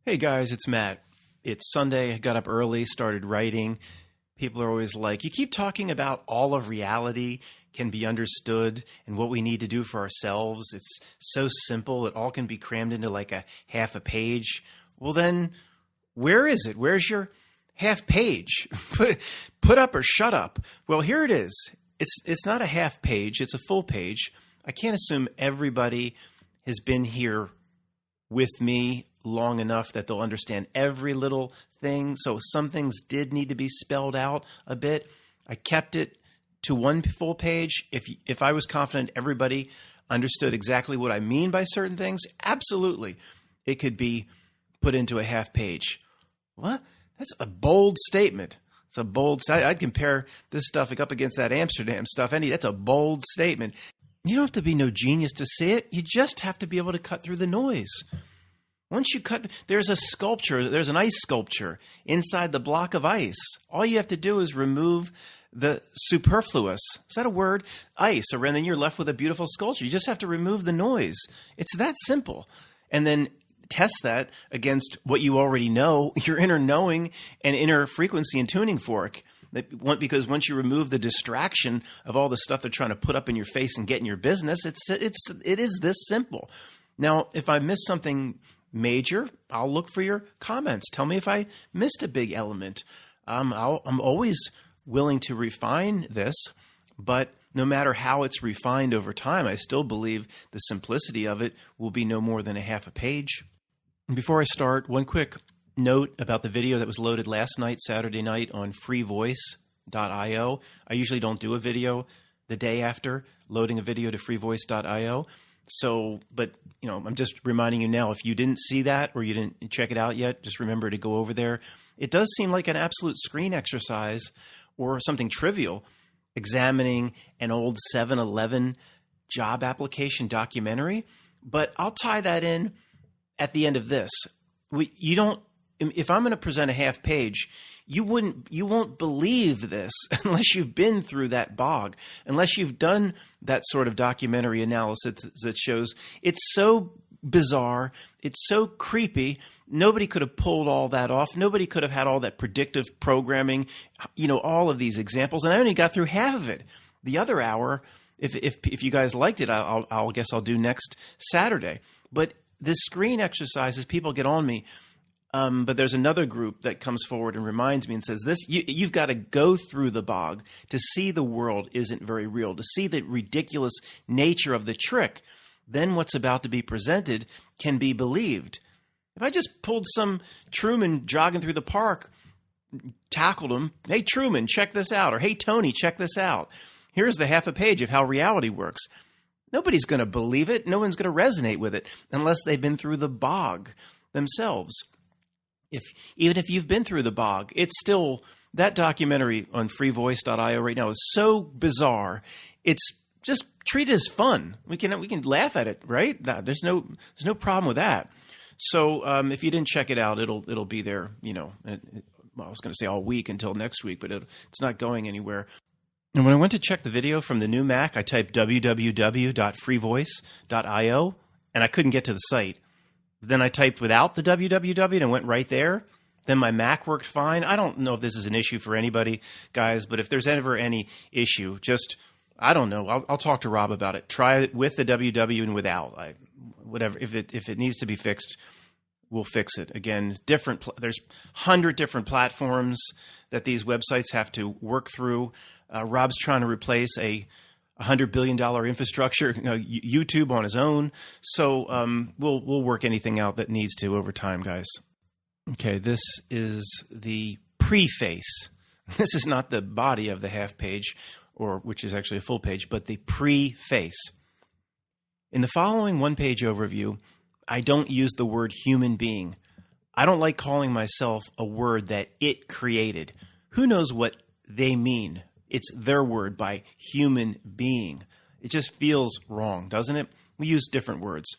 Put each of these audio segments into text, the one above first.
Hey guys, it's Matt. It's Sunday. I got up early, started writing. People are always like, you keep talking about all of reality can be understood and what we need to do for ourselves. It's so simple. It all can be crammed into like a half a page. Well, then where is it? Where's your half page? Put up or shut up. Well, here it is. It's not a half page. It's a full page. I can't assume everybody has been here with me long enough that they'll understand every little thing. So some things did need to be spelled out a bit. I kept it to one full page. If I was confident everybody understood exactly what I mean by certain things, absolutely, it could be put into a half page. What? That's a bold statement. It's a bold statement. I'd compare this stuff up against that Amsterdam stuff. That's a bold statement. You don't have to be no genius to see it. You just have to be able to cut through the noise. Once you cut, there's an ice sculpture inside the block of ice. All you have to do is remove the superfluous, is that a word? Ice, and then you're left with a beautiful sculpture. You just have to remove the noise. It's that simple. And then test that against what you already know, your inner knowing and inner frequency and tuning fork. Because once you remove the distraction of all the stuff they're trying to put up in your face and get in your business, it is this simple. Now, if I miss something major, I'll look for your comments. Tell me if I missed a big element. I'm always willing to refine this, but no matter how it's refined over time, I still believe the simplicity of it will be no more than a half a page. Before I start, one quick note about the video that was loaded last night, Saturday night, on freevoice.io. I usually don't do a video the day after loading a video to freevoice.io. So, but, I'm just reminding you now, if you didn't see that or you didn't check it out yet, just remember to go over there. It does seem like an absolute screen exercise or something trivial, examining an old 7-Eleven job application documentary, but I'll tie that in at the end of this. If I'm going to present a half page, you won't believe this unless you've been through that bog, unless you've done that sort of documentary analysis that shows it's so bizarre, it's so creepy. Nobody could have pulled all that off. Nobody could have had all that predictive programming, all of these examples. And I only got through half of it. The other hour, if you guys liked it, I'll guess I'll do next Saturday. But this screen exercises, people get on me. But there's another group that comes forward and reminds me and says, you've got to go through the bog to see the world isn't very real, to see the ridiculous nature of the trick. Then what's about to be presented can be believed. If I just pulled some Truman jogging through the park, tackled him, hey, Truman, check this out, or hey, Tony, check this out. Here's the half a page of how reality works. Nobody's going to believe it. No one's going to resonate with it unless they've been through the bog themselves. Even if you've been through the bog, it's still, that documentary on freevoice.io right now is so bizarre. It's just treat it as fun. We can laugh at it, right? There's no problem with that. So if you didn't check it out, it'll be there. I was going to say all week until next week, but it's not going anywhere. And when I went to check the video from the new Mac, I typed www.freevoice.io, and I couldn't get to the site. Then I typed without the www and went right there. Then my Mac worked fine. I don't know if this is an issue for anybody, guys, but if there's ever any issue, I don't know. I'll talk to Rob about it. Try it with the www and without. Whatever. If it needs to be fixed, we'll fix it. Again, there's 100 different platforms that these websites have to work through. Rob's trying to replace a $100 billion infrastructure, YouTube on his own. So we'll work anything out that needs to over time, guys. Okay, this is the preface. This is not the body of the half page, which is actually a full page, but the preface. In the following one-page overview, I don't use the word human being. I don't like calling myself a word that it created. Who knows what they mean? It's their word by human being. It just feels wrong, doesn't it? We use different words.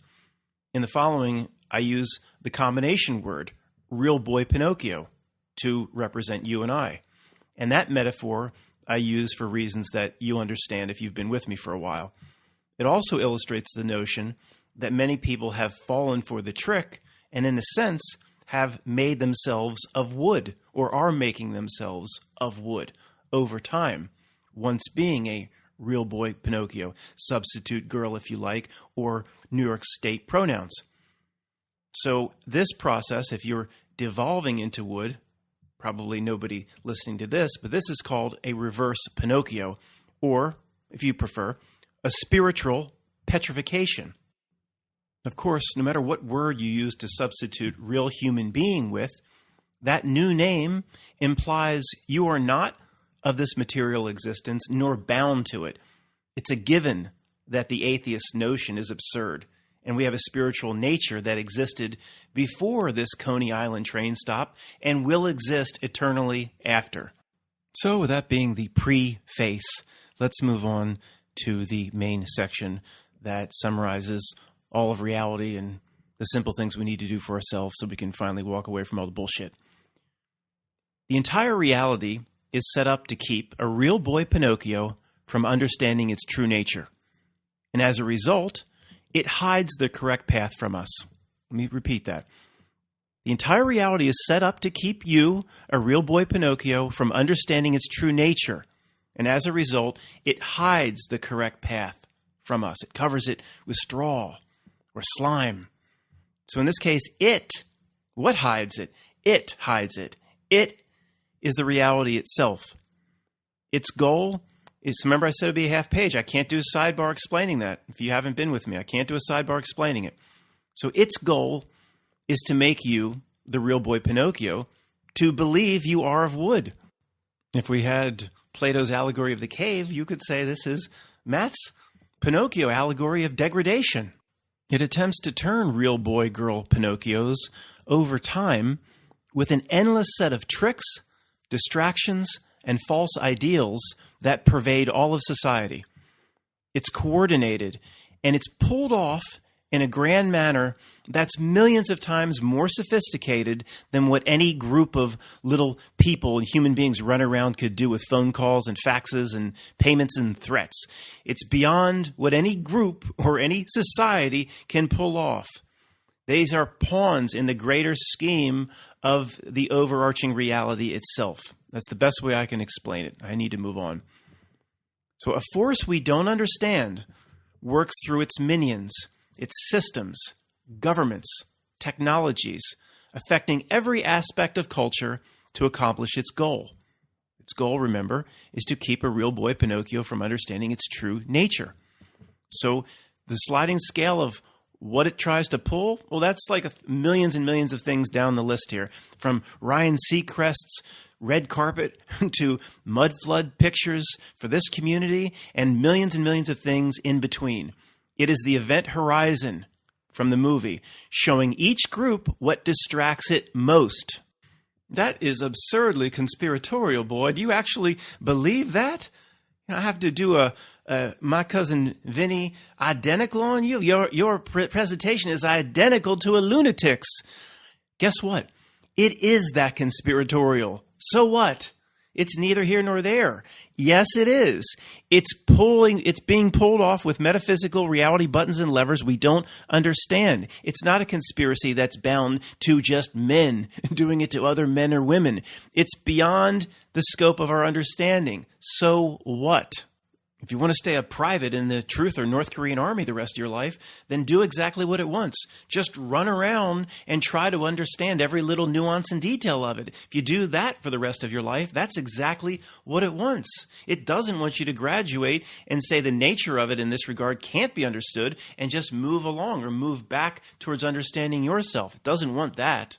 In the following, I use the combination word, real boy Pinocchio, to represent you and I. And that metaphor I use for reasons that you understand if you've been with me for a while. It also illustrates the notion that many people have fallen for the trick and, in a sense, have made themselves of wood, or are making themselves of wood over time, once being a real boy Pinocchio, substitute girl if you like, or New York State pronouns. So this process, if you're devolving into wood, probably nobody listening to this, but this is called a reverse Pinocchio, or, if you prefer, a spiritual petrification. Of course, no matter what word you use to substitute real human being with, that new name implies you are not of this material existence, nor bound to it. It's a given that the atheist notion is absurd, and we have a spiritual nature that existed before this Coney Island train stop and will exist eternally after. So with that being the preface, let's move on to the main section that summarizes all of reality and the simple things we need to do for ourselves so we can finally walk away from all the bullshit. The entire reality is set up to keep a real boy Pinocchio from understanding its true nature. And as a result, it hides the correct path from us. Let me repeat that. The entire reality is set up to keep you, a real boy Pinocchio, from understanding its true nature. And as a result, it hides the correct path from us. It covers it with straw or slime. So in this case, what hides it? It hides it. It is the reality itself. Its goal is, remember I said it would be a half page. I can't do a sidebar explaining that. If you haven't been with me, I can't do a sidebar explaining it. So its goal is to make you, the real boy Pinocchio, to believe you are of wood. If we had Plato's allegory of the cave, you could say this is Matt's Pinocchio allegory of degradation. It attempts to turn real boy girl Pinocchios over time with an endless set of tricks, distractions, and false ideals that pervade all of society. It's coordinated, and it's pulled off in a grand manner that's millions of times more sophisticated than what any group of little people and human beings run around could do with phone calls and faxes and payments and threats. It's beyond what any group or any society can pull off. These are pawns in the greater scheme of the overarching reality itself. That's the best way I can explain it. I need to move on. So a force we don't understand works through its minions, its systems, governments, technologies, affecting every aspect of culture to accomplish its goal. Its goal, remember, is to keep a real boy Pinocchio from understanding its true nature. So the sliding scale of what it tries to pull, well, that's like millions and millions of things down the list here, from Ryan Seacrest's red carpet to mud flood pictures for this community and millions of things in between. It is the event horizon from the movie, showing each group what distracts it most. That is absurdly conspiratorial, boy. Do you actually believe that? I have to do a My Cousin Vinny identical on you. Your presentation is identical to a lunatic's. Guess what? It is that conspiratorial. So what? It's neither here nor there. Yes, it is. It's being pulled off with metaphysical reality buttons and levers we don't understand. It's not a conspiracy that's bound to just men doing it to other men or women. It's beyond the scope of our understanding. So what? If you want to stay a private in the Truth or North Korean army the rest of your life, then do exactly what it wants. Just run around and try to understand every little nuance and detail of it. If you do that for the rest of your life, that's exactly what it wants. It doesn't want you to graduate and say the nature of it in this regard can't be understood and just move along or move back towards understanding yourself. It doesn't want that.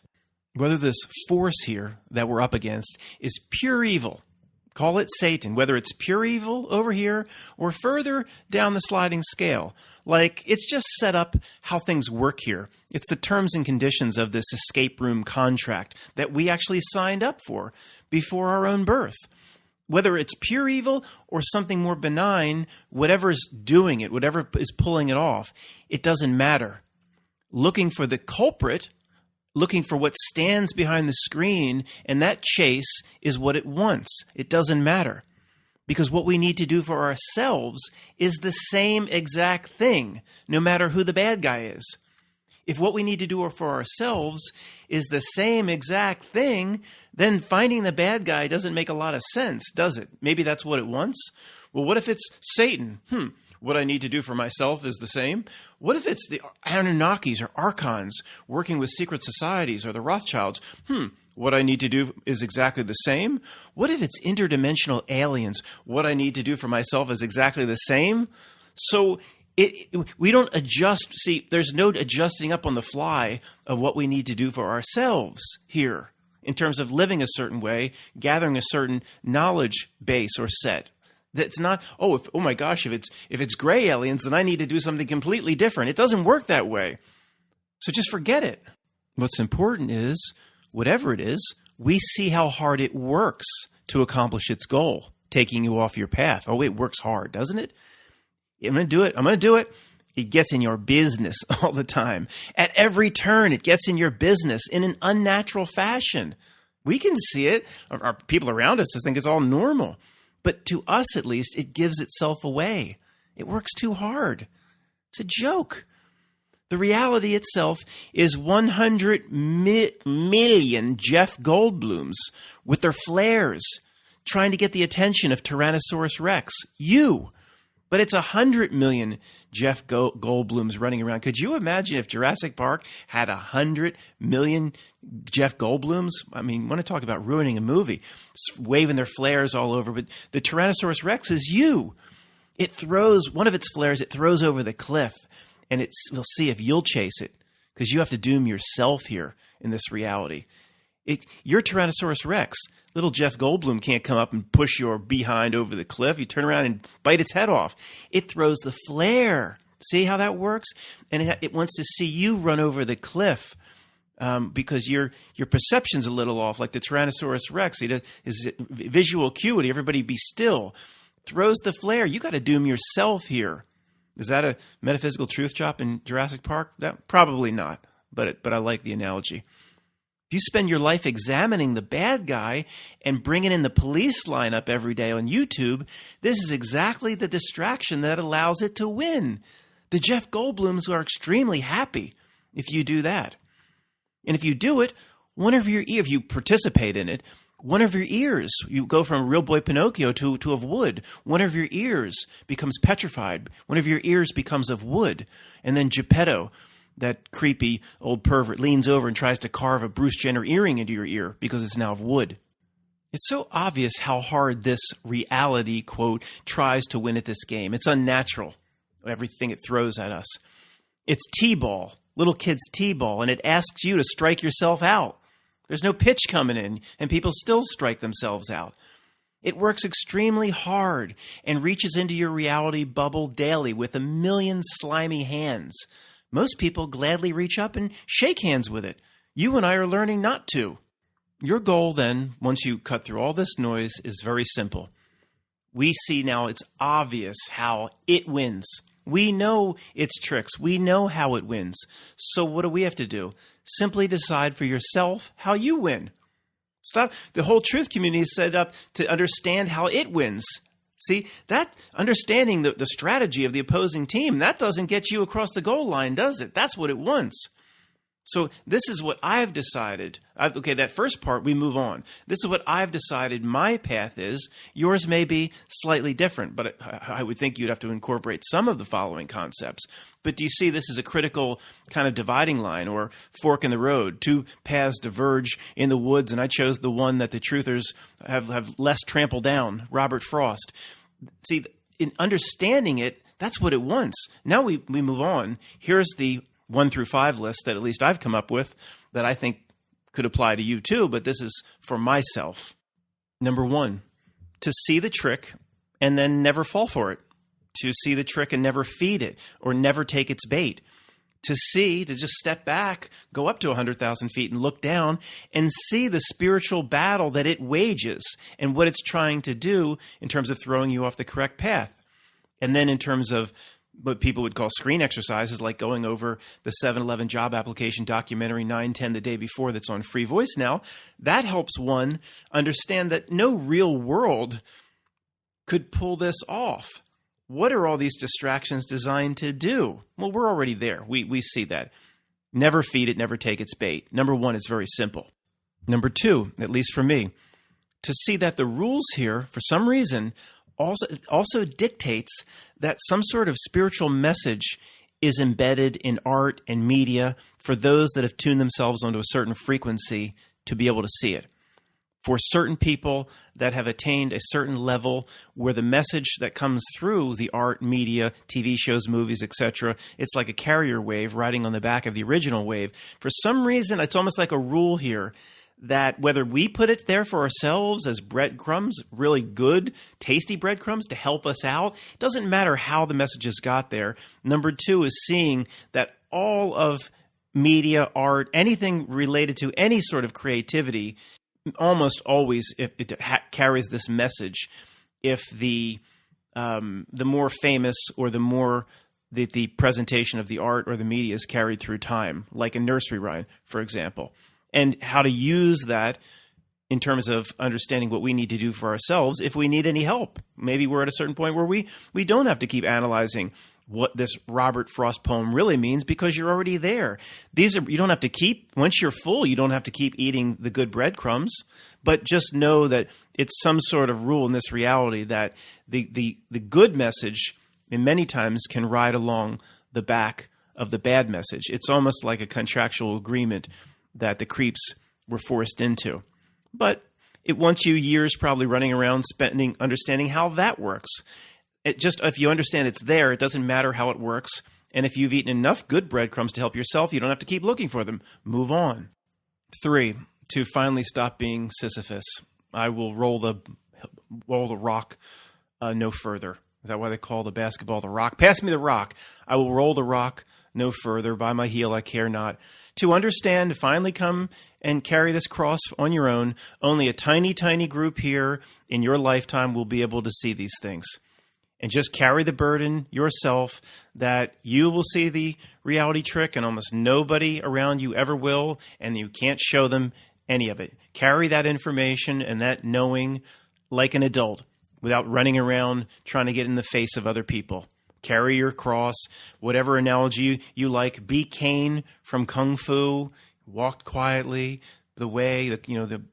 Whether this force here that we're up against is pure evil, call it Satan, whether it's pure evil over here or further down the sliding scale. Like, it's just set up how things work here. It's the terms and conditions of this escape room contract that we actually signed up for before our own birth. Whether it's pure evil or something more benign, whatever's doing it, whatever is pulling it off, it doesn't matter. Looking for the culprit, looking for what stands behind the screen, and that chase is what it wants. It doesn't matter. Because what we need to do for ourselves is the same exact thing, no matter who the bad guy is. If what we need to do for ourselves is the same exact thing, then finding the bad guy doesn't make a lot of sense, does it? Maybe that's what it wants. Well, what if it's Satan? What I need to do for myself is the same. What if it's the Anunnakis or Archons working with secret societies or the Rothschilds? What I need to do is exactly the same. What if it's interdimensional aliens? What I need to do for myself is exactly the same. So we don't adjust. See, there's no adjusting up on the fly of what we need to do for ourselves here in terms of living a certain way, gathering a certain knowledge base or set. That's not, oh my gosh, if it's gray aliens, then I need to do something completely different. It doesn't work that way. So just forget it. What's important is, whatever it is, we see how hard it works to accomplish its goal, taking you off your path. Oh, it works hard, doesn't it? I'm going to do it. It gets in your business all the time. At every turn, it gets in your business in an unnatural fashion. We can see it. Our people around us just think it's all normal. But to us, at least, it gives itself away. It works too hard. It's a joke. The reality itself is 100 million Jeff Goldblums with their flares trying to get the attention of Tyrannosaurus Rex. You. But it's 100 million Jeff Goldblums running around. Could you imagine if Jurassic Park had 100 million Jeff Goldblums? I mean, want to talk about ruining a movie. Waving their flares all over. But the Tyrannosaurus Rex is you. It throws, one of its flares, it throws over the cliff. And we'll see if you'll chase it. Because you have to doom yourself here in this reality. You're Tyrannosaurus Rex. Little Jeff Goldblum can't come up and push your behind over the cliff. You turn around and bite its head off. It throws the flare. See how that works? And it wants to see you run over the cliff because your perception's a little off, like the Tyrannosaurus Rex. His visual acuity, everybody be still. Throws the flare. You got to doom yourself here. Is that a metaphysical truth drop in Jurassic Park? Probably not, but I like the analogy. If you spend your life examining the bad guy and bringing in the police lineup every day on YouTube, this is exactly the distraction that allows it to win. The Jeff Goldblums are extremely happy if you do that. And if you do it, if you participate in it, one of your ears, you go from real boy Pinocchio to of wood. One of your ears becomes petrified. One of your ears becomes of wood. And then Geppetto, that creepy old pervert, leans over and tries to carve a Bruce Jenner earring into your ear because it's now of wood. It's so obvious how hard this reality, quote, tries to win at this game. It's unnatural, everything it throws at us. It's T-ball, little kids' T-ball, and it asks you to strike yourself out. There's no pitch coming in, and people still strike themselves out. It works extremely hard and reaches into your reality bubble daily with a million slimy hands. Most people gladly reach up and shake hands with it. You and I are learning not to. Your goal then, once you cut through all this noise, is very simple. We see now it's obvious how it wins. We know its tricks. We know how it wins. So what do we have to do? Simply decide for yourself how you win. Stop. The whole truth community is set up to understand how it wins. See, that understanding the strategy of the opposing team, that doesn't get you across the goal line, does it? That's what it wants. So this is what I've decided. Okay, that first part, we move on. This is what I've decided my path is. Yours may be slightly different, but I would think you'd have to incorporate some of the following concepts. But do you see this is a critical kind of dividing line or fork in the road? Two paths diverge in the woods, and I chose the one that the truthers have less trampled down, Robert Frost. See, in understanding it, that's what it wants. Now we move on. Here's the 1 through 5 list that at least I've come up with that I think could apply to you too, but this is for myself. Number 1, to see the trick and then never fall for it. To see the trick and never feed it or never take its bait. To just step back, go up to 100,000 feet and look down and see the spiritual battle that it wages and what it's trying to do in terms of throwing you off the correct path. And then in terms of what people would call screen exercises, like going over the 7-Eleven job application documentary 910 the day before that's on Free Voice now, that helps one understand that no real world could pull this off. What are all these distractions designed to do? Well, we're already there. We see that. Never feed it, never take its bait. Number one, it's very simple. Number two, at least for me, to see that the rules here, for some reason, also dictates that some sort of spiritual message is embedded in art and media for those that have tuned themselves onto a certain frequency to be able to see it. For certain people that have attained a certain level where the message that comes through the art, media, TV shows, movies, etc., it's like a carrier wave riding on the back of the original wave. For some reason, it's almost like a rule here that whether we put it there for ourselves as breadcrumbs, really good, tasty breadcrumbs to help us out, it doesn't matter how the messages got there. Number two is seeing that all of media, art, anything related to any sort of creativity, almost always it carries this message. If the more famous or the more the presentation of the art or the media is carried through time, like a nursery rhyme, for example, and how to use that in terms of understanding what we need to do for ourselves if we need any help. Maybe we're at a certain point where we don't have to keep analyzing what this Robert Frost poem really means because you're already there. You don't have to keep, once you're full, you don't have to keep eating the good breadcrumbs, but just know that it's some sort of rule in this reality that the good message in many times can ride along the back of the bad message. It's almost like a contractual agreement that the creeps were forced into. But it wants you years probably running around understanding how that works. If you understand it's there, it doesn't matter how it works. And if you've eaten enough good breadcrumbs to help yourself, you don't have to keep looking for them. Move on. 3, to finally stop being Sisyphus, I will roll the rock no further. Is that why they call the basketball the rock? Pass me the rock. I will roll the rock no further. By my heel I care not. To understand, to finally come and carry this cross on your own, only a tiny, tiny group here in your lifetime will be able to see these things. And just carry the burden yourself that you will see the reality trick and almost nobody around you ever will, and you can't show them any of it. Carry that information and that knowing like an adult without running around trying to get in the face of other people. Carry your cross, whatever analogy you like. Be Caine from Kung Fu, walked quietly, the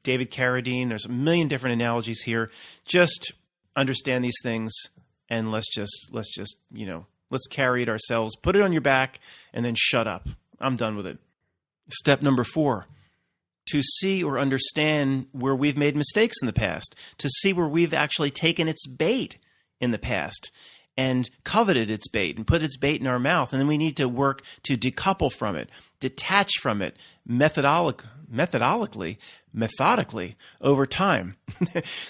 David Carradine. There's a million different analogies here. Just understand these things. And let's carry it ourselves, put it on your back, and then shut up. I'm done with it. Step number 4, to see or understand where we've made mistakes in the past, to see where we've actually taken its bait in the past and coveted its bait and put its bait in our mouth. And then we need to work to decouple from it, detach from it methodically over time.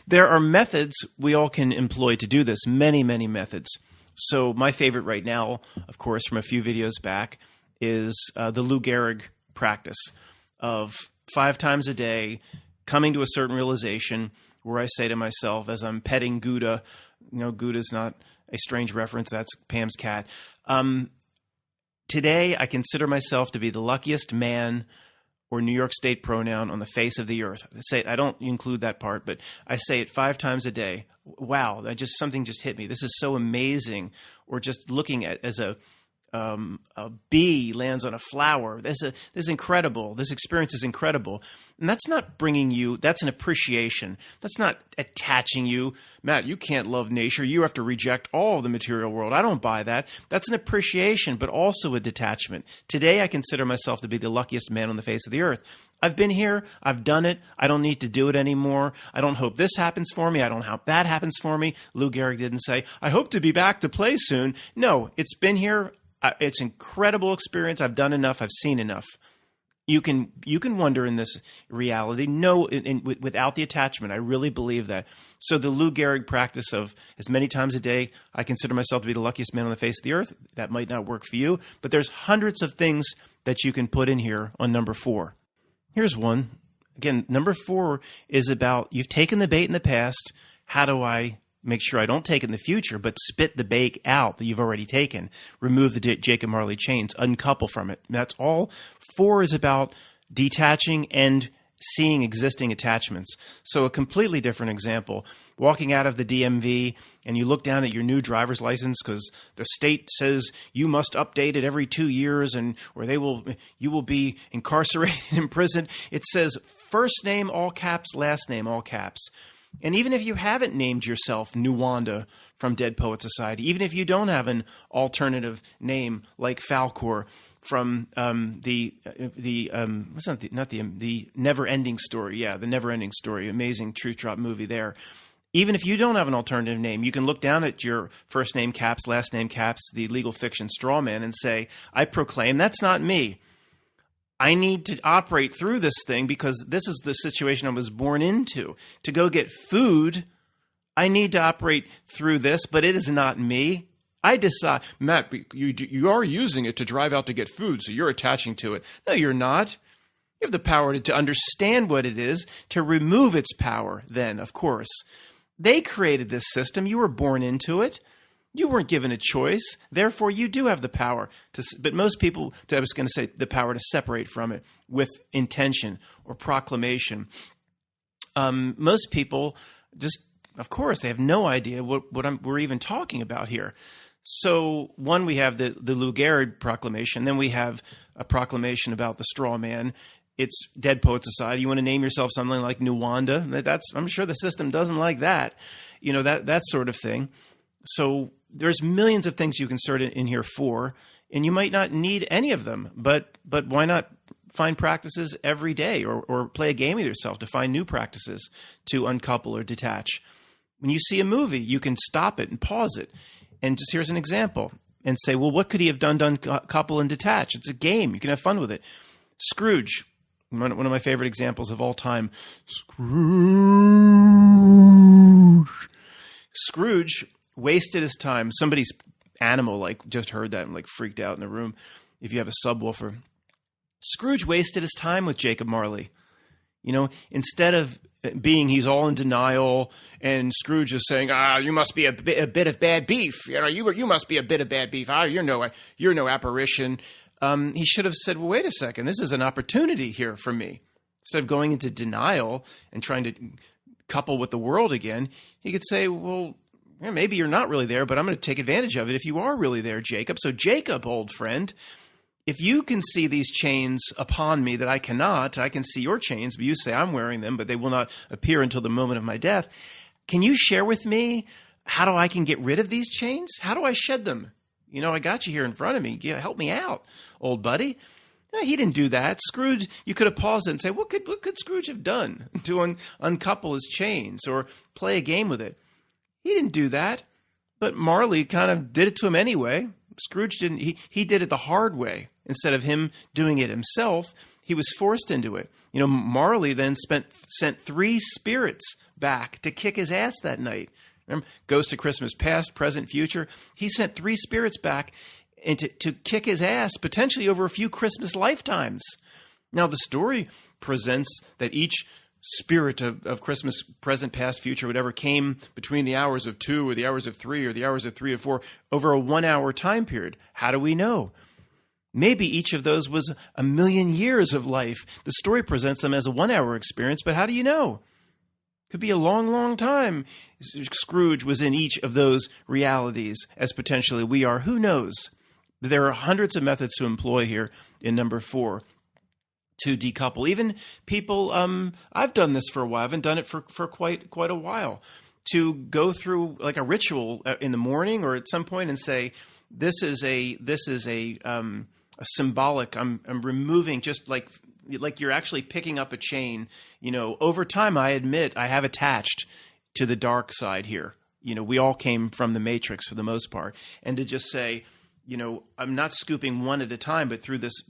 There are methods we all can employ to do this, many, many methods. So my favorite right now, of course, from a few videos back, is the Lou Gehrig practice of 5 times a day coming to a certain realization where I say to myself as I'm petting Gouda, Gouda's not a strange reference, that's Pam's cat. Today, I consider myself to be the luckiest man or New York State pronoun on the face of the earth. I don't include that part, but I say it 5 times a day. Wow, something just hit me. This is so amazing. Or just looking at as a bee lands on a flower. This is incredible. This experience is incredible. And that's not that's an appreciation. That's not attaching you. Matt, you can't love nature. You have to reject all of the material world. I don't buy that. That's an appreciation, but also a detachment. Today, I consider myself to be the luckiest man on the face of the earth. I've been here. I've done it. I don't need to do it anymore. I don't hope this happens for me. I don't hope that happens for me. Lou Gehrig didn't say, I hope to be back to play soon. No, it's been here. It's an incredible experience. I've done enough. I've seen enough. You can wonder in this reality. No, without the attachment. I really believe that. So the Lou Gehrig practice of as many times a day, I consider myself to be the luckiest man on the face of the earth. That might not work for you, but there's hundreds of things that you can put in here on number 4. Here's one. Again, number 4 is about you've taken the bait in the past. How do I make sure I don't take it in the future, but spit the bait out that you've already taken? Remove the Jacob Marley chains, uncouple from it. That's all. 4 is about detaching and seeing existing attachments. So a completely different example. Walking out of the DMV and you look down at your new driver's license because the state says you must update it every 2 years or you will be incarcerated in prison. It says first name, all caps, last name, all caps. And even if you haven't named yourself Nuwanda from Dead Poet Society, even if you don't have an alternative name like Falcor from the Never Ending Story. Yeah, the Never Ending Story. Amazing Truth Drop movie there. Even if you don't have an alternative name, you can look down at your first name caps, last name caps, the legal fiction straw man, and say, I proclaim that's not me. I need to operate through this thing because this is the situation I was born into. To go get food, I need to operate through this, but it is not me. I decide, Matt, you are using it to drive out to get food, so you're attaching to it. No, you're not. You have the power to understand what it is, to remove its power then, of course. They created this system. You were born into it. You weren't given a choice. Therefore, you do have the power to, but most people, I was going to say the power to separate from it with intention or proclamation. Most people just, of course, they have no idea what we're even talking about here. So one, we have the Lou Gehrig proclamation. Then we have a proclamation about the straw man. It's Dead Poet Society. You want to name yourself something like Nuwanda? I'm sure the system doesn't like that. That sort of thing. So there's millions of things you can insert in here for, and you might not need any of them. But why not find practices every day or play a game with yourself to find new practices to uncouple or detach? When you see a movie, you can stop it and pause it. And just here's an example and say, well, what could he have done to uncouple and detach? It's a game. You can have fun with it. Scrooge, one of my favorite examples of all time. Scrooge wasted his time. Somebody's animal just heard that and freaked out in the room. If you have a subwoofer. Scrooge wasted his time with Jacob Marley. Instead of he's all in denial, and Scrooge is saying, you must be a bit of bad beef. You must be a bit of bad beef. You're no apparition. He should have said, well, wait a second. This is an opportunity here for me. Instead of going into denial and trying to couple with the world again, he could say, well, maybe you're not really there, but I'm going to take advantage of it if you are really there, Jacob. So Jacob, old friend, if you can see these chains upon me that I cannot, I can see your chains, but you say I'm wearing them, but they will not appear until the moment of my death. Can you share with me how I can get rid of these chains? How do I shed them? I got you here in front of me. Help me out, old buddy. No, he didn't do that. Scrooge, you could have paused it and say, what could Scrooge have done to uncouple his chains or play a game with it? He didn't do that, but Marley kind of did it to him anyway. Scrooge didn't. He did it the hard way. Instead of him doing it himself, he was forced into it. Marley then sent 3 spirits back to kick his ass that night. Remember, Ghost of Christmas Past, Present, Future. He sent 3 spirits back and to kick his ass, potentially over a few Christmas lifetimes. Now, the story presents that each spirit of Christmas, present, past, future, whatever, came between the hours of 2 or the hours of 3 or the hours of 3 or 4 over a 1-hour time period. How do we know? Maybe each of those was 1,000,000 years of life. The story presents them as a 1-hour experience, but how do you know? Could be a long, long time. Scrooge was in each of those realities as potentially we are. Who knows? There are hundreds of methods to employ here in number 4 to decouple. Even people, I've done this for a while. I haven't done it for quite a while. To go through like a ritual in the morning or at some point and say, this is a symbolic. I'm removing, just like you're actually picking up a chain. Over time, I admit I have attached to the dark side here. We all came from the Matrix for the most part, and to just say, I'm not scooping one at a time, but through this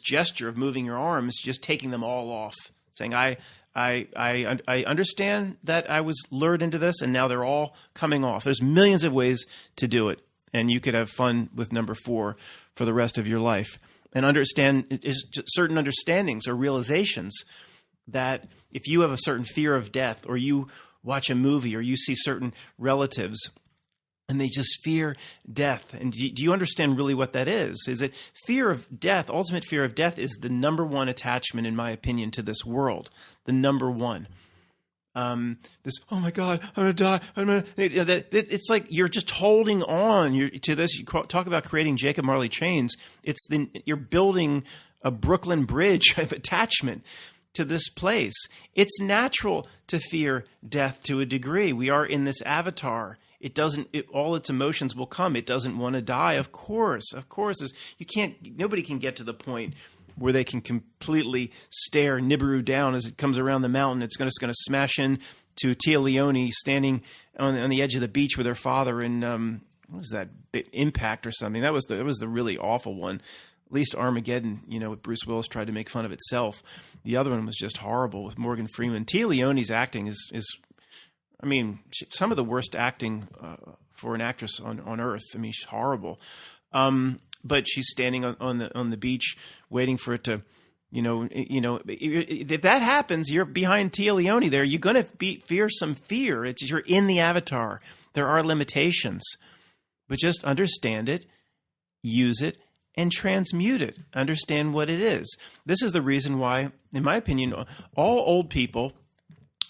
gesture of moving your arms, just taking them all off, saying, I understand that I was lured into this, and now they're all coming off. There's millions of ways to do it, and you could have fun with number 4 for the rest of your life. And understand certain understandings or realizations that if you have a certain fear of death, or you watch a movie, or you see certain relatives and they just fear death. And do you understand really what that is? Is it fear of death? Ultimate fear of death is the number one attachment, in my opinion, to this world. The number one. This, oh my God, I'm going to die. It's like you're just holding on to this. You talk about creating Jacob Marley chains. You're building a Brooklyn Bridge of attachment to this place. It's natural to fear death to a degree. We are in this avatar. All its emotions will come. It doesn't want to die. Of course. Nobody can get to the point where they can completely stare Nibiru down as it comes around the mountain. It's just going to smash in to Tia Leone standing on the edge of the beach with her father in, what was that, Impact or something. That was the really awful one. At least Armageddon, with Bruce Willis tried to make fun of itself. The other one was just horrible with Morgan Freeman. Tia Leone's acting is some of the worst acting for an actress on earth. I mean, she's horrible. But she's standing on the beach waiting for it to, if that happens, you're behind Tia Leone there. You're going to fear some fear. You're in the avatar. There are limitations, but just understand it, use it, and transmute it. Understand what it is. This is the reason why, in my opinion, all old people,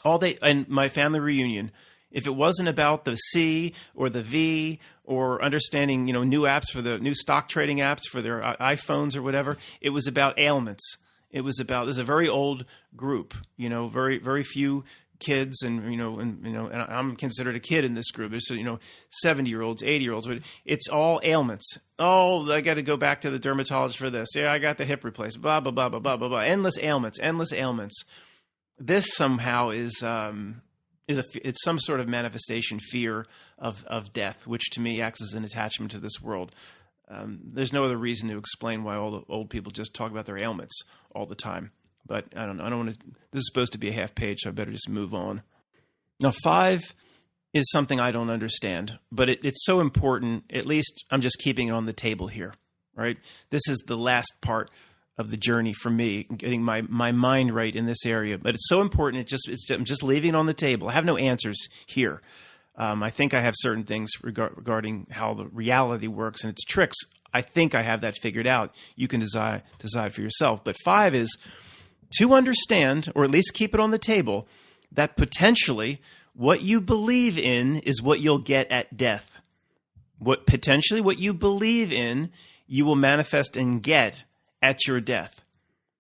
and my family reunion, if it wasn't about the C or the V or understanding, new apps for the new stock trading apps for their iPhones or whatever, it was about ailments. This is a very old group, very, very few kids and I'm considered a kid in this group. There's 70-year-olds, 80-year-olds, but it's all ailments. Oh, I got to go back to the dermatologist for this. Yeah, I got the hip replaced. Blah blah blah blah blah blah blah. Endless ailments. This somehow is it's some sort of manifestation fear of death, which to me acts as an attachment to this world. There's no other reason to explain why all the old people just talk about their ailments all the time. But I don't want to. This is supposed to be a half page, so I better just move on. Now, 5 is something I don't understand, but it's so important. At least I'm just keeping it on the table here, right? This is the last part of the journey for me, getting my mind right in this area. But it's so important. I'm just leaving it on the table. I have no answers here. I think I have certain things regarding how the reality works and its tricks. I think I have that figured out. You can decide for yourself. But 5 is to understand, or at least keep it on the table, that potentially what you believe in is what you'll get at death. What you believe in, you will manifest and get at your death.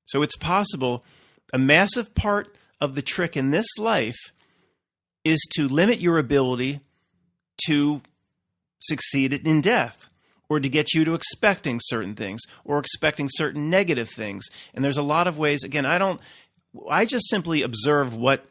So it's possible a massive part of the trick in this life is to limit your ability to succeed in death, or to get you to expecting certain things or expecting certain negative things. And there's a lot of ways. Again, I just simply observe what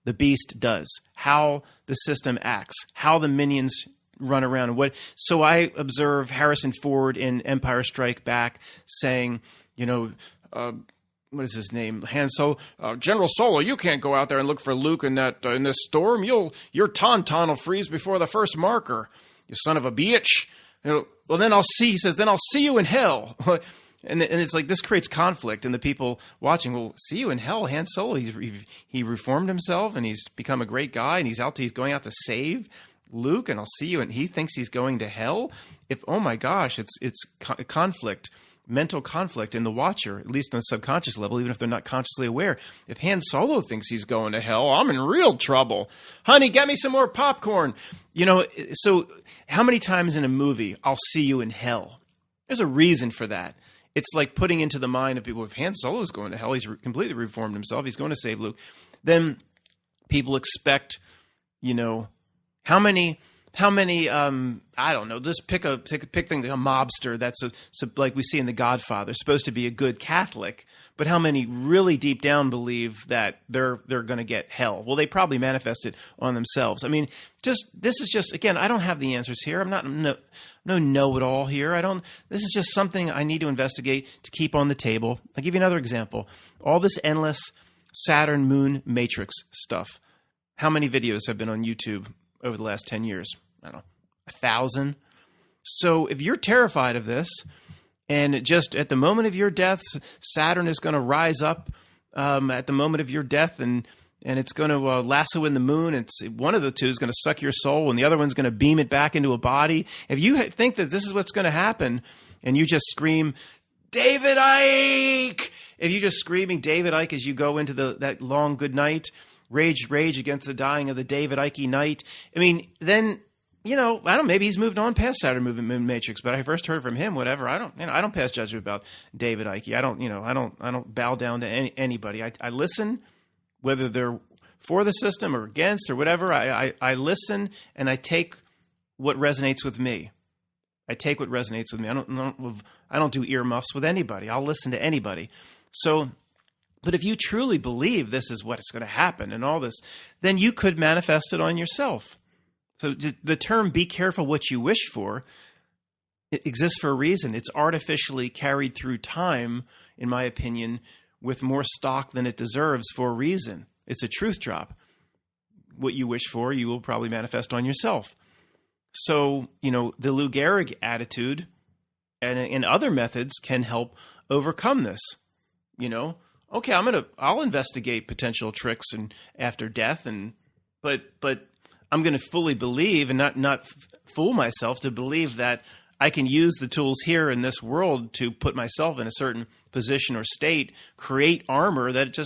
the beast does, how the system acts, how the minions run around. So I observe Harrison Ford in Empire Strike Back saying, what is his name? Han Solo, General Solo, you can't go out there and look for Luke in this storm. Your tauntaun will freeze before the first marker, you son of a bitch. Well, then I'll see. He says, then I'll see you in hell. And it's like this creates conflict in the people watching. Well, see you in hell, Han Solo. He reformed himself and he's become a great guy and he's going out to save Luke. And I'll see you. And he thinks he's going to hell. Oh my gosh, it's conflict. Mental conflict in the watcher, at least on the subconscious level, even if they're not consciously aware. If Han Solo thinks he's going to hell, I'm in real trouble. Honey, get me some more popcorn. So how many times in a movie, I'll see you in hell? There's a reason for that. It's like putting into the mind of people, if Han Solo's going to hell, he's completely reformed himself, he's going to save Luke. Then people expect, how many I don't know, just pick thing like a mobster that's like we see in The Godfather, supposed to be a good Catholic, but how many really deep down believe that they're going to get hell? Well, they probably manifest it on themselves. I mean, this is just, again, I don't have the answers here. I'm not no know-it-all here. This is just something I need to investigate to keep on the table. I'll give you another example. All this endless Saturn moon matrix stuff. How many videos have been on YouTube over the last 10 years? I don't know, 1,000. So if you're terrified of this, and just at the moment of your death, Saturn is going to rise up at the moment of your death, and and it's going to lasso in the moon. It's one of the two is going to suck your soul, and the other one's going to beam it back into a body. If you think that this is what's going to happen, and you just scream, David Icke! If you're just screaming David Icke as you go into that long good night, rage against the dying of the David Icke night, I mean, then, I don't, maybe he's moved on past Saturn Moon Matrix, but I first heard from him, whatever. I don't pass judgment about David Icke. I don't bow down to anybody. I listen, whether they're for the system or against or whatever. I listen and I take what resonates with me. I don't do earmuffs with anybody. I'll listen to anybody. So, but if you truly believe this is what is going to happen and all this, then you could manifest it on yourself. So the term "be careful what you wish for" it exists for a reason. It's artificially carried through time, in my opinion, with more stock than it deserves for a reason. It's a truth drop. What you wish for, you will probably manifest on yourself. So, the Lou Gehrig attitude and other methods can help overcome this. Okay, I'll investigate potential tricks and after death, but I'm going to fully believe and not fool myself to believe that I can use the tools here in this world to put myself in a certain position or state, create armor that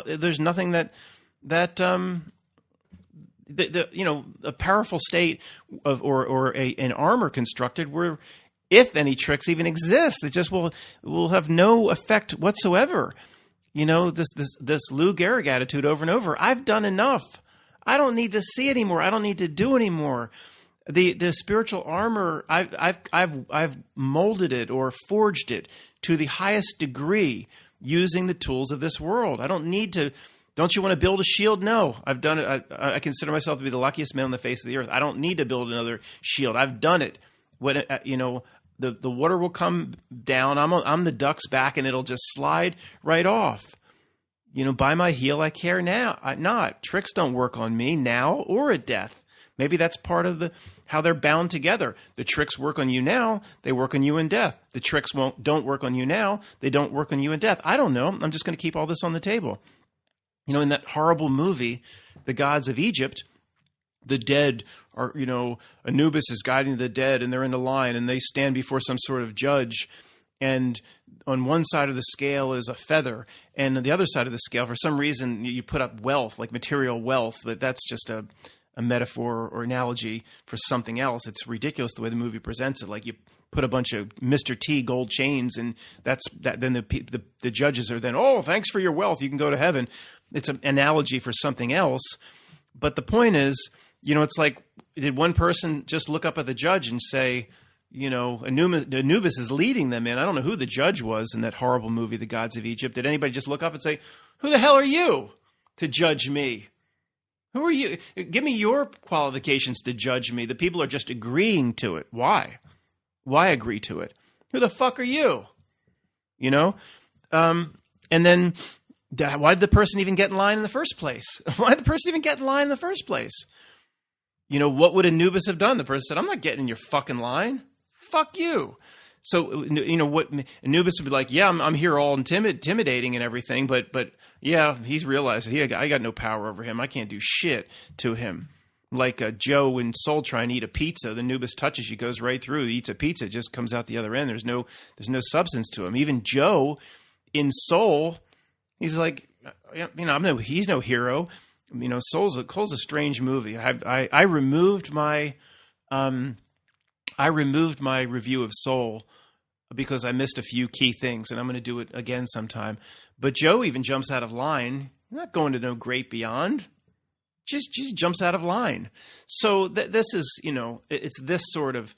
there's nothing that a powerful state of or an armor constructed where, if any tricks even exist, it just will have no effect whatsoever. This Lou Gehrig attitude over and over. I've done enough. I don't need to see anymore. I don't need to do anymore. The spiritual armor, I've molded it or forged it to the highest degree using the tools of this world. I don't need to. Don't you want to build a shield? No, I've done it. I consider myself to be the luckiest man on the face of the earth. I don't need to build another shield. I've done it. When the water will come down. I'm the duck's back, and it'll just slide right off. By my heel I care now. Not tricks don't work on me now or at death. Maybe that's part of how they're bound together. The tricks work on you now, they work on you in death. The tricks don't work on you now, they don't work on you in death. I don't know. I'm just going to keep all this on the table. In that horrible movie, The Gods of Egypt, the dead are, Anubis is guiding the dead, and they're in the line, and they stand before some sort of judge. And on one side of the scale is a feather, and on the other side of the scale, for some reason, you put up wealth, like material wealth, but that's just a metaphor or analogy for something else. It's ridiculous the way the movie presents it. Like you put a bunch of Mr. T gold chains, and then the judges are then, oh, thanks for your wealth, you can go to heaven. It's an analogy for something else. But the point is, it's like, did one person just look up at the judge and say, Anubis is leading them in? I don't know who the judge was in that horrible movie, The Gods of Egypt. Did anybody just look up and say, who the hell are you to judge me? Who are you? Give me your qualifications to judge me. The people are just agreeing to it. Why? Why agree to it? Who the fuck are you? And then why did the person even get in line in the first place? Why did the person even get in line in the first place? What would Anubis have done? The person said, I'm not getting in your fucking line. Fuck you. So, what Anubis would be like, yeah, I'm here all intimidating and everything, but yeah, he's realized that I got no power over him. I can't do shit to him. Like Joe in Soul trying to eat a pizza. The Anubis touches you, goes right through. He eats a pizza, it just comes out the other end. There's no substance to him. Even Joe in Soul, he's like, he's no hero. Soul's a strange movie. I removed my review of Soul because I missed a few key things, and I'm going to do it again sometime. But Joe even jumps out of line. I'm not going to no great beyond. Just jumps out of line. So this is, it's this sort of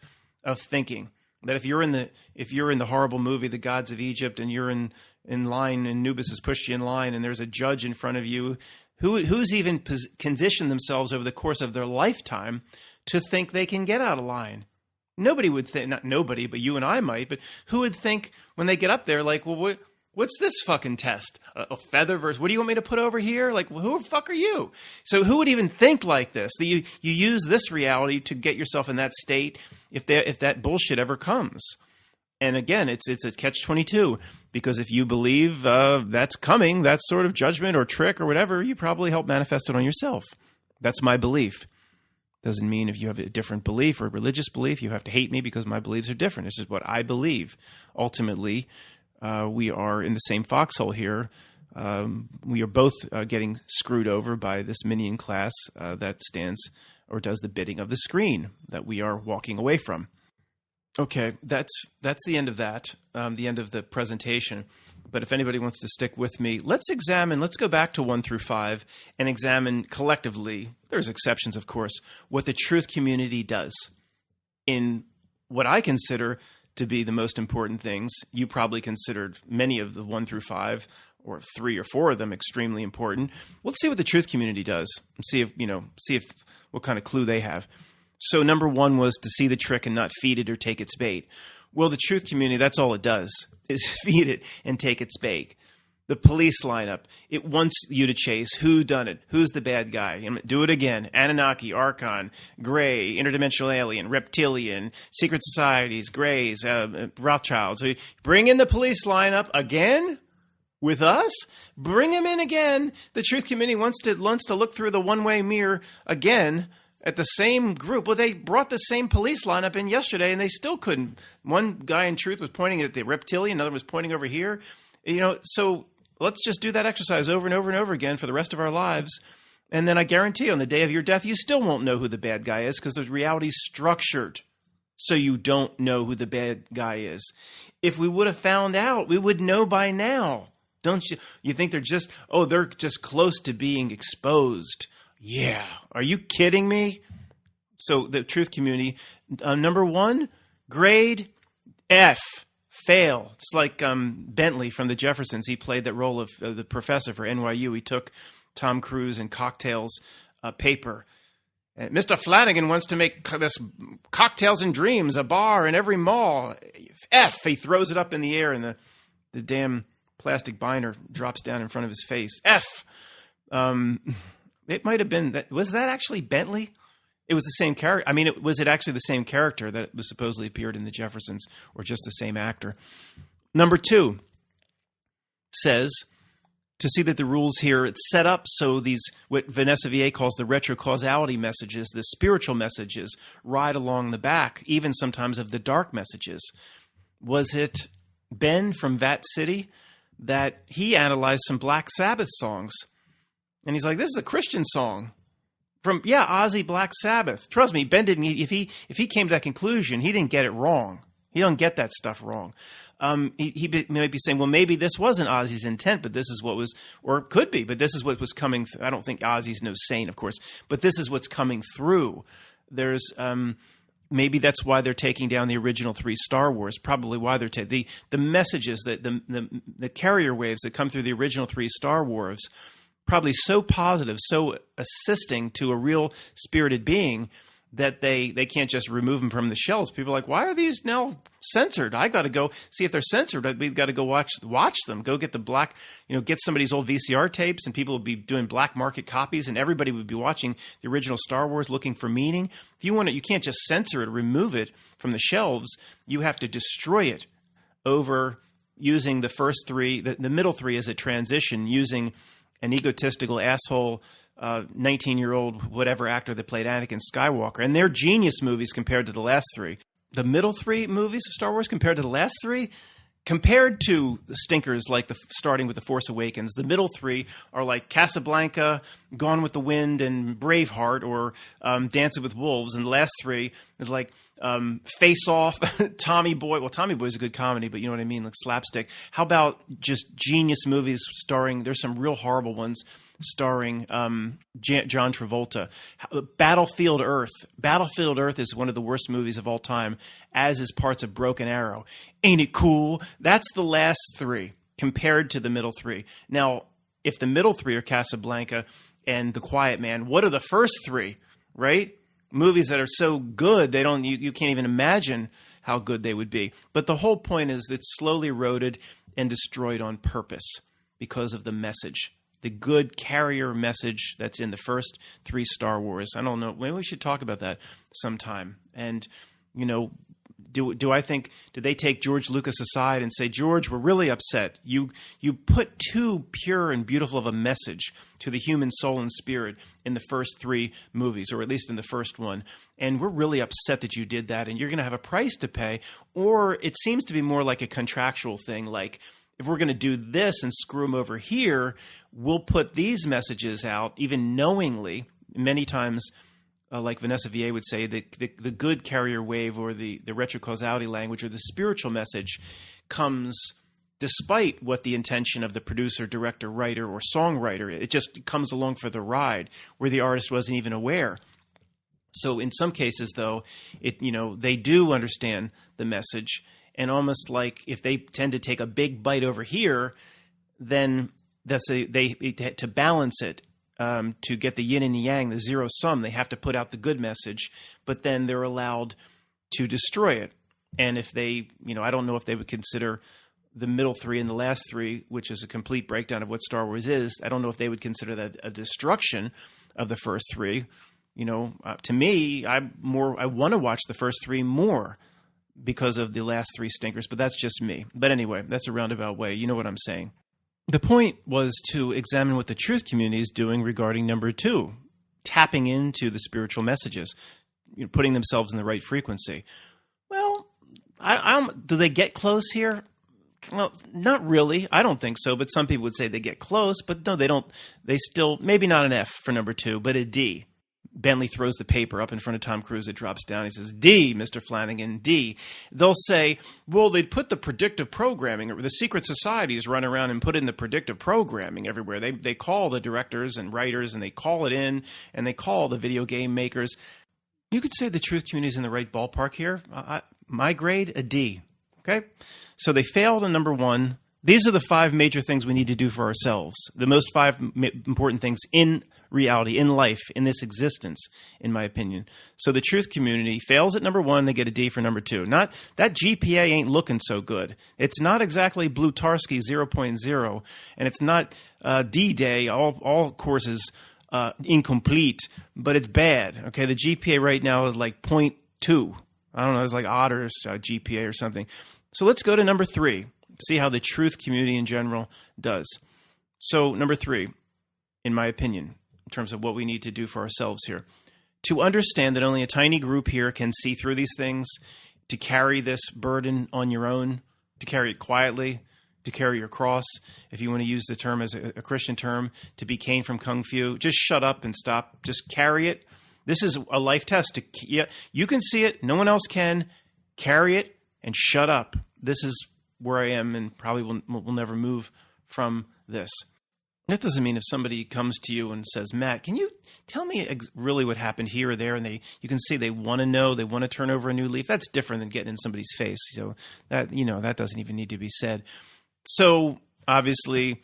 thinking that if you're in the horrible movie, The Gods of Egypt, and you're in line, and Anubis has pushed you in line, and there's a judge in front of you who's even conditioned themselves over the course of their lifetime to think they can get out of line. Nobody would think, not nobody, but you and I might, but who would think when they get up there, like, well, what's this fucking test? A feather versus, what do you want me to put over here? Like, well, who the fuck are you? So who would even think like this? That you use this reality to get yourself in that state if that bullshit ever comes. And again, it's a catch-22. Because if you believe that's coming, that sort of judgment or trick or whatever, you probably help manifest it on yourself. That's my belief. Doesn't mean if you have a different belief or religious belief, you have to hate me because my beliefs are different. This is what I believe. Ultimately, we are in the same foxhole here. We are both getting screwed over by this minion class that stands or does the bidding of the screen that we are walking away from. Okay, that's the end of that, the end of the presentation. But if anybody wants to stick with me, let's go back to 1 through 5 and examine collectively, there's exceptions of course, what the truth community does in what I consider to be the most important things. You probably considered many of the 1 through 5 or 3 or 4 of them extremely important. Let's see what the truth community does and see if what kind of clue they have. So number 1 was to see the trick and not feed it or take its bait. Well, the truth community, that's all it does, is feed it and take its bait. The police lineup, it wants you to chase who done it, who's the bad guy. Do it again. Anunnaki, Archon, Gray, Interdimensional Alien, Reptilian, Secret Societies, Greys, Rothschilds. So bring in the police lineup again with us? Bring them in again. The truth community wants to look through the one-way mirror again at the same group. Well, they brought the same police lineup in yesterday, and they still couldn't. One guy in truth was pointing at the reptilian, another was pointing over here. So let's just do that exercise over and over and over again for the rest of our lives. And then I guarantee on the day of your death, you still won't know who the bad guy is because the reality's structured so you don't know who the bad guy is. If we would have found out, we would know by now. Don't you? You think they're just close to being exposed. Yeah. Are you kidding me? So the truth community, number 1, grade F, fail. It's like Bentley from the Jeffersons. He played that role of the professor for NYU. He took Tom Cruise and Cocktails paper. And Mr. Flanagan wants to make this Cocktails and Dreams, a bar in every mall. F, he throws it up in the air and the damn plastic binder drops down in front of his face. F. It might have been was that actually Bentley? It was the same character. I mean, was it actually the same character that was supposedly appeared in the Jeffersons, or just the same actor? Number 2 says to see that the rules here, it's set up so these, what Vanessa VA calls the retrocausality messages, the spiritual messages, ride along the back, even sometimes of the dark messages. Was it Ben from Vat City that he analyzed some Black Sabbath songs? And he's like, this is a Christian song from, Ozzy, Black Sabbath. Trust me, Ben didn't, if he came to that conclusion, he didn't get it wrong. He don't get that stuff wrong. He might be saying, well, maybe this wasn't Ozzy's intent, but this is what was, or it could be, but this is what was coming. I don't think Ozzy's no saint, of course, but this is what's coming through. There's, maybe that's why they're taking down the original 3 Star Wars. Probably why they're taking the messages that the carrier waves that come through the original 3 Star Wars. Probably so positive, so assisting to a real spirited being that they can't just remove them from the shelves. People are like, why are these now censored? I got to go see if they're censored. We've got to go watch them. Go get the black, get somebody's old VCR tapes, and people would be doing black market copies, and everybody would be watching the original Star Wars looking for meaning. If you want it, you can't just censor it, remove it from the shelves. You have to destroy it over using the first 3, the middle 3 as a transition, using an egotistical asshole 19-year-old whatever actor that played Anakin Skywalker. And they're genius movies compared to the last 3. The middle 3 movies of Star Wars compared to the last 3, compared to the stinkers like starting with The Force Awakens, the middle 3 are like Casablanca, Gone with the Wind, and Braveheart, or Dancing with Wolves. And the last 3 is like Face Off, Tommy Boy. Well, Tommy Boy's a good comedy, but you know what I mean, like slapstick. How about just genius movies starring, there's some real horrible ones starring John Travolta. Battlefield Earth. Battlefield Earth is one of the worst movies of all time, as is parts of Broken Arrow. Ain't it cool? That's the last 3 compared to the middle 3. Now, if the middle 3 are Casablanca and The Quiet Man, what are the first 3, right? Movies that are so good, you can't even imagine how good they would be. But the whole point is it's slowly eroded and destroyed on purpose because of the message. The good carrier message that's in the first 3 Star Wars. I don't know. Maybe we should talk about that sometime. And, Do I think, did they take George Lucas aside and say, George, we're really upset. You put too pure and beautiful of a message to the human soul and spirit in the first 3 movies, or at least in the first one. And we're really upset that you did that, and you're going to have a price to pay. Or it seems to be more like a contractual thing, like, if we're going to do this and screw them over here, we'll put these messages out, even knowingly. Many times, like Vanessa VA would say, the good carrier wave, or the retrocausality language, or the spiritual message comes despite what the intention of the producer, director, writer, or songwriter. It just comes along for the ride where the artist wasn't even aware. So in some cases, though, they do understand the message. And almost like if they tend to take a big bite over here, then to balance it, to get the yin and the yang, the zero sum, they have to put out the good message, but then they're allowed to destroy it. And if they, I don't know if they would consider the middle 3 and the last 3, which is a complete breakdown of what Star Wars is, I don't know if they would consider that a destruction of the first 3. To me, I want to watch the first 3 more because of the last 3 stinkers, but that's just me. But anyway, that's a roundabout way. You know what I'm saying. The point was to examine what the truth community is doing regarding number 2, tapping into the spiritual messages, putting themselves in the right frequency. Well, do they get close here? Well, not really. I don't think so, but some people would say they get close, but no, they don't. They still, maybe not an F for number 2, but a D. Bentley throws the paper up in front of Tom Cruise. It drops down. He says, D, Mr. Flanagan, D. They'll say, well, they'd put the predictive programming, or the secret societies run around and put in the predictive programming everywhere. They call the directors and writers, and they call it in, and they call the video game makers. You could say the truth community is in the right ballpark here. My grade, a D. Okay? So they failed on number 1. These are the 5 major things we need to do for ourselves. The most 5 important things in reality, in life, in this existence, in my opinion. So the truth community fails at number 1. They get a D for number 2. Not that GPA ain't looking so good. It's not exactly Blutarsky 0.0, and it's not D-Day, all courses incomplete, but it's bad. Okay, the GPA right now is like 0.2. I don't know, it's like Otter's GPA or something. So let's go to number 3. See how the truth community in general does. So number 3, in my opinion, in terms of what we need to do for ourselves here, to understand that only a tiny group here can see through these things, to carry this burden on your own, to carry it quietly, to carry your cross, if you want to use the term as a Christian term, to be Cain from Kung Fu. Just shut up and stop. Just carry it. This is a life test. You can see it. No one else can. Carry it and shut up. This is where I am, and probably will never move from this. That doesn't mean if somebody comes to you and says, Matt, can you tell me really what happened here or there? And you can see they want to know, they want to turn over a new leaf. That's different than getting in somebody's face. So that doesn't even need to be said. So obviously,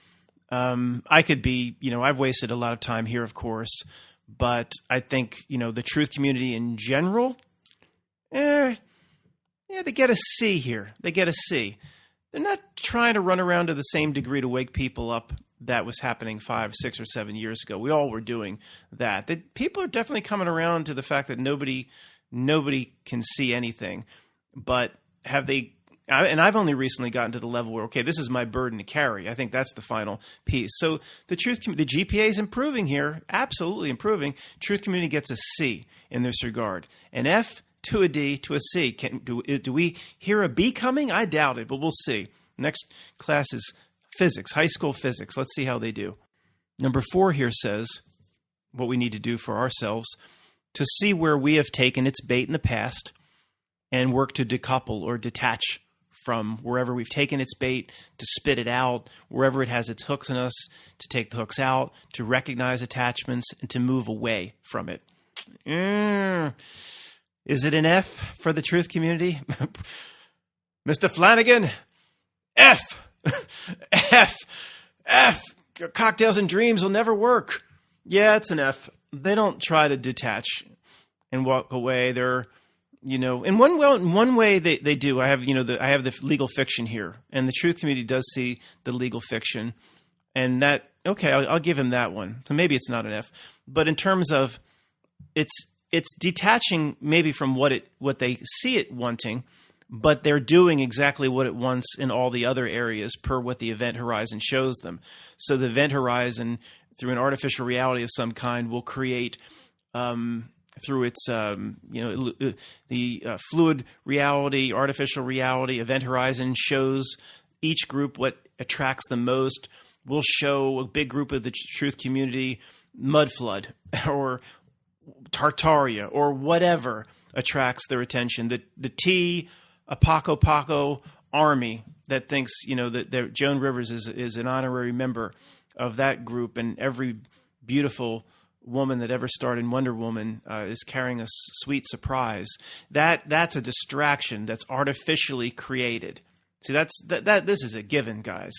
I could be, I've wasted a lot of time here, of course, but I think, the truth community in general, they get a C here. They get a C. They're not trying to run around to the same degree to wake people up that was happening 5, 6, or 7 years ago. We all were doing that. People are definitely coming around to the fact that nobody can see anything. But have they? And I've only recently gotten to the level where, okay, this is my burden to carry. I think that's the final piece. So the GPA is improving here, absolutely improving. Truth community gets a C in this regard. An F to a D to a C. Do we hear a B coming? I doubt it, but we'll see. Next class is physics, high school physics. Let's see how they do. Number 4 here says what we need to do for ourselves to see where we have taken its bait in the past and work to decouple or detach from wherever we've taken its bait, to spit it out, wherever it has its hooks in us, to take the hooks out, to recognize attachments, and to move away from it. Is it an F for the truth community? Mr. Flanagan, F. F. Cocktails and dreams will never work. Yeah, it's an F. They don't try to detach and walk away. They're, in one way they do. I have, I have the legal fiction here, and the truth community does see the legal fiction, and that, okay, I'll give him that one. So maybe it's not an F, but in terms of it's detaching maybe from what they see it wanting, but they're doing exactly what it wants in all the other areas per what the event horizon shows them. So the event horizon, through an artificial reality of some kind, will create through its the fluid reality, artificial reality, event horizon shows each group what attracts them most. We'll show a big group of the truth community mud flood or Tartaria or whatever attracts their attention. The T Apaco Paco army that thinks that Joan Rivers is an honorary member of that group, and every beautiful woman that ever starred in Wonder Woman is carrying a sweet surprise. That's a distraction that's artificially created. See, this is a given, guys.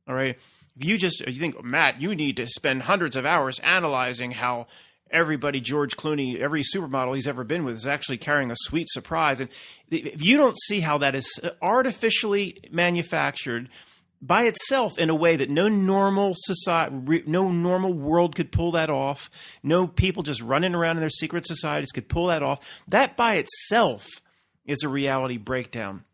All right. If you think, Matt, you need to spend hundreds of hours analyzing how everybody, George Clooney, every supermodel he's ever been with is actually carrying a sweet surprise. And if you don't see how that is artificially manufactured by itself in a way that no normal society, no normal world could pull that off, no people just running around in their secret societies could pull that off, that by itself is a reality breakdown.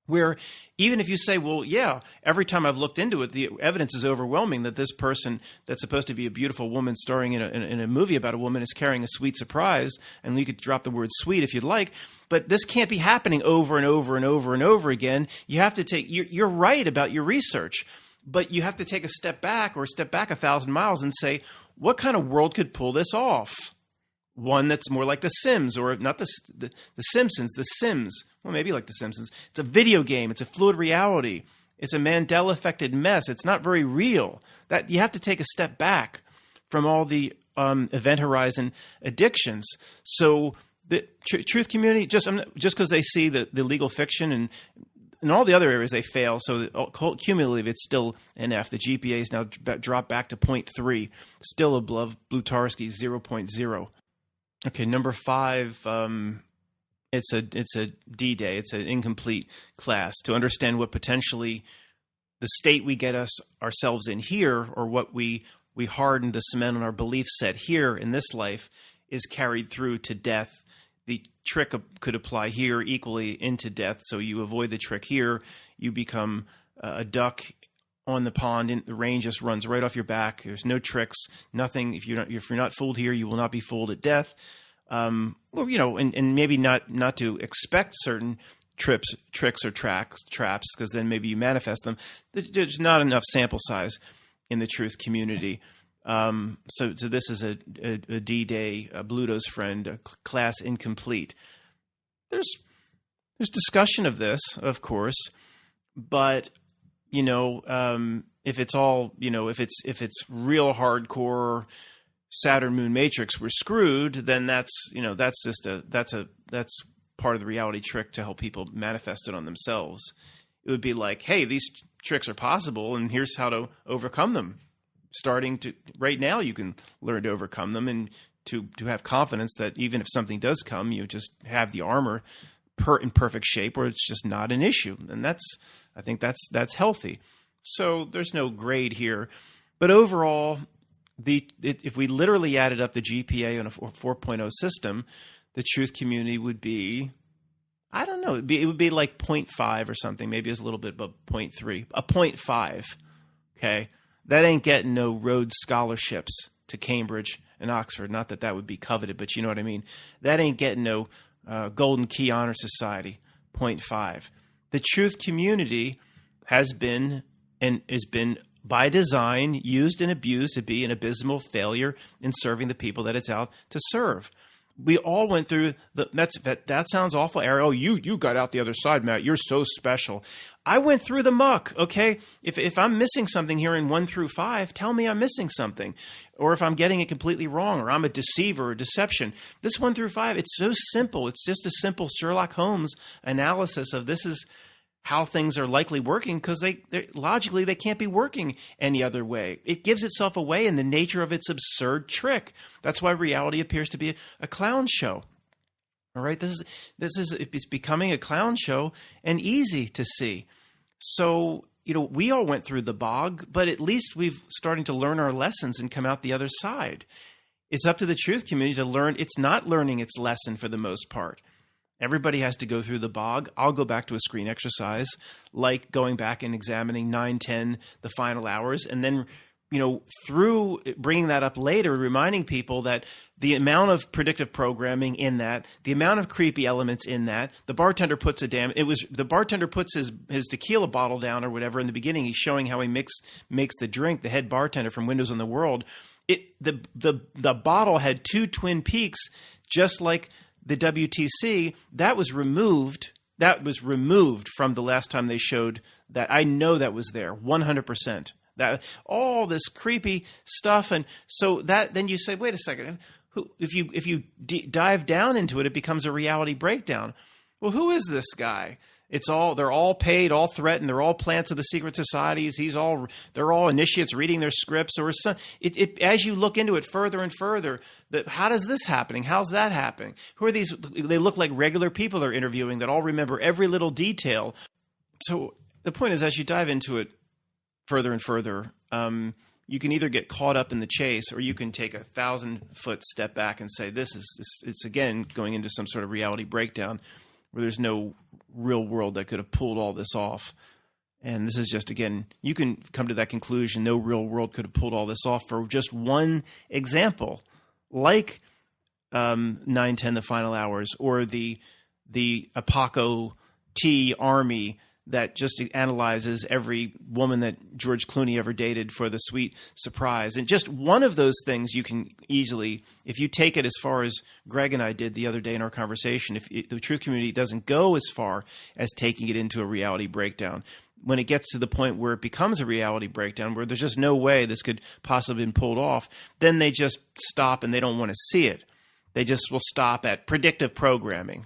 Where even if you say, well, yeah, every time I've looked into it, the evidence is overwhelming that this person that's supposed to be a beautiful woman starring in a movie about a woman is carrying a sweet surprise, and you could drop the word sweet if you'd like, but this can't be happening over and over and over and over again. You have to you're right about your research, but you have to take a step back 1,000 miles and say, what kind of world could pull this off? One that's more like The Sims, or not the Simpsons, The Sims. Well, maybe like The Simpsons. It's a video game. It's a fluid reality. It's a Mandela-affected mess. It's not very real. That you have to take a step back from all the event horizon addictions. So the truth community, just because they see the legal fiction and in all the other areas they fail, so cumulative, it's still an F. The GPA is now dropped back to 0.3, still above Blutarski's 0.0. Okay, number 5, it's a D-Day. It's an incomplete class. To understand what potentially the state we get ourselves in here, or what we harden the cement on our belief set here in this life, is carried through to death. The trick could apply here equally into death. So you avoid the trick here, you become a duck on the pond, and the rain just runs right off your back. There's no tricks, nothing. If you're not fooled here, you will not be fooled at death. And maybe not to expect certain tricks or traps, because then maybe you manifest them. There's not enough sample size in the truth community. So this is a D-Day, Bluto's friend, a class incomplete. There's discussion of this, of course, but if it's all, if it's real hardcore Saturn Moon Matrix, we're screwed, then that's part of the reality trick to help people manifest it on themselves. It would be like, hey, these tricks are possible, and here's how to overcome them. Right now, you can learn to overcome them, and to have confidence that even if something does come, you just have the armor in perfect shape, where it's just not an issue. And I think that's healthy. So there's no grade here, but overall, if we literally added up the GPA on a 4.0 system, the truth community would be, I don't know, it would be like 0.5 or something. Maybe it's a little bit above 0.3, a 0.5. Okay, that ain't getting no Rhodes scholarships to Cambridge and Oxford. Not that would be coveted, but you know what I mean. That ain't getting no Golden Key Honor Society, 0.5. The truth community has been by design used and abused to be an abysmal failure in serving the people that it's out to serve. We all went through that sounds awful, Ari. Oh, you got out the other side, Matt. You're so special. I went through the muck, okay? If I'm missing something here in 1 through 5, tell me I'm missing something. Or if I'm getting it completely wrong, or I'm a deceiver or deception. This 1 through 5, it's so simple. It's just a simple Sherlock Holmes analysis of this is how things are likely working, because logically they can't be working any other way. It gives itself away in the nature of its absurd trick. That's why reality appears to be a clown show. All right, it's becoming a clown show and easy to see. So we all went through the bog, but at least we've starting to learn our lessons and come out the other side. It's up to the truth community to learn. It's not learning its lesson for the most part. Everybody has to go through the bog. I'll go back to a screen exercise, like going back and examining 9, 10, the final hours, and then, through bringing that up later, reminding people that the amount of predictive programming in that, the amount of creepy elements in that, the bartender puts his tequila bottle down or whatever in the beginning. He's showing how he makes the drink. The head bartender from Windows on the World. The bottle had 2 twin peaks, just like the WTC. That was removed. That was removed from the last time they showed that. I know that was there 100%. That all this creepy stuff, and so that then you say, wait a second, if you dive down into it, it becomes a reality breakdown. Well, who is this guy? They're all paid, all threatened. They're all plants of the secret societies. They're all initiates reading their scripts, or some. As you look into it further and further, how does this happening? How's that happening? Who are these? They look like regular people they're interviewing that all remember every little detail. So the point is, as you dive into it further and further, you can either get caught up in the chase, or you can take a 1,000-foot step back and say, it's again going into some sort of reality breakdown where there's no real world that could have pulled all this off. And this is just, again, you can come to that conclusion. No real world could have pulled all this off for just one example, like 9, 10, the final hours, or the Apoco T army that just analyzes every woman that George Clooney ever dated for the sweet surprise. And just one of those things you can easily, if you take it as far as Greg and I did the other day in our conversation, if the truth community doesn't go as far as taking it into a reality breakdown, when it gets to the point where it becomes a reality breakdown, where there's just no way this could possibly have been pulled off, then they just stop and they don't want to see it. They just will stop at predictive programming.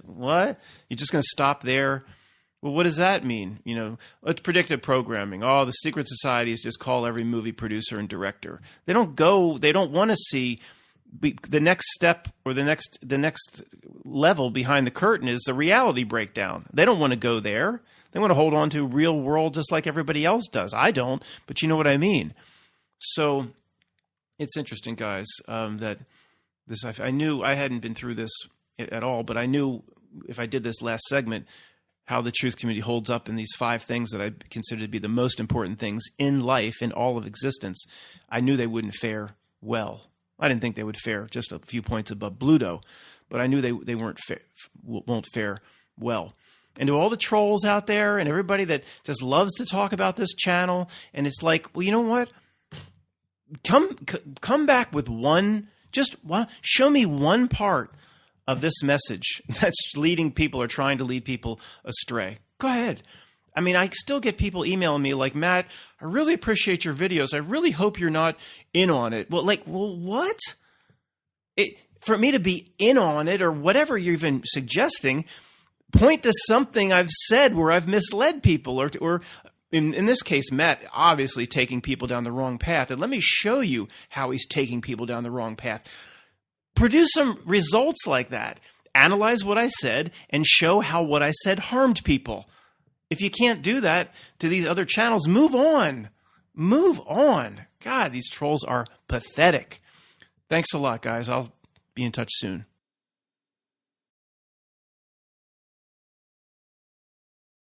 What? You're just going to stop there? Well, what does that mean? It's predictive programming. Oh, the secret societies just call every movie producer and director. They don't want to see the next step, or the next level behind the curtain is the reality breakdown. They don't want to go there. They want to hold on to real world just like everybody else does. I don't, but you know what I mean. So it's interesting, guys, that this, I knew I hadn't been through this at all, but I knew if I did this last segment, how the truth community holds up in these 5 things that I consider to be the most important things in life, in all of existence. I knew they wouldn't fare well. I didn't think they would fare just a few points above Bluto, but I knew they won't fare well. And to all the trolls out there and everybody that just loves to talk about this channel, and it's like, well, you know what? Come back with show me one part of this message that's leading people or trying to lead people astray. Go ahead. I mean, I still get people emailing me like, Matt, I really appreciate your videos. I really hope you're not in on it. Well, what? For me to be in on it, or whatever you're even suggesting, point to something I've said where I've misled people, or in this case, Matt obviously taking people down the wrong path. And let me show you how he's taking people down the wrong path. Produce some results like that. Analyze what I said and show how what I said harmed people. If you can't do that to these other channels, move on. Move on. God, these trolls are pathetic. Thanks a lot, guys. I'll be in touch soon.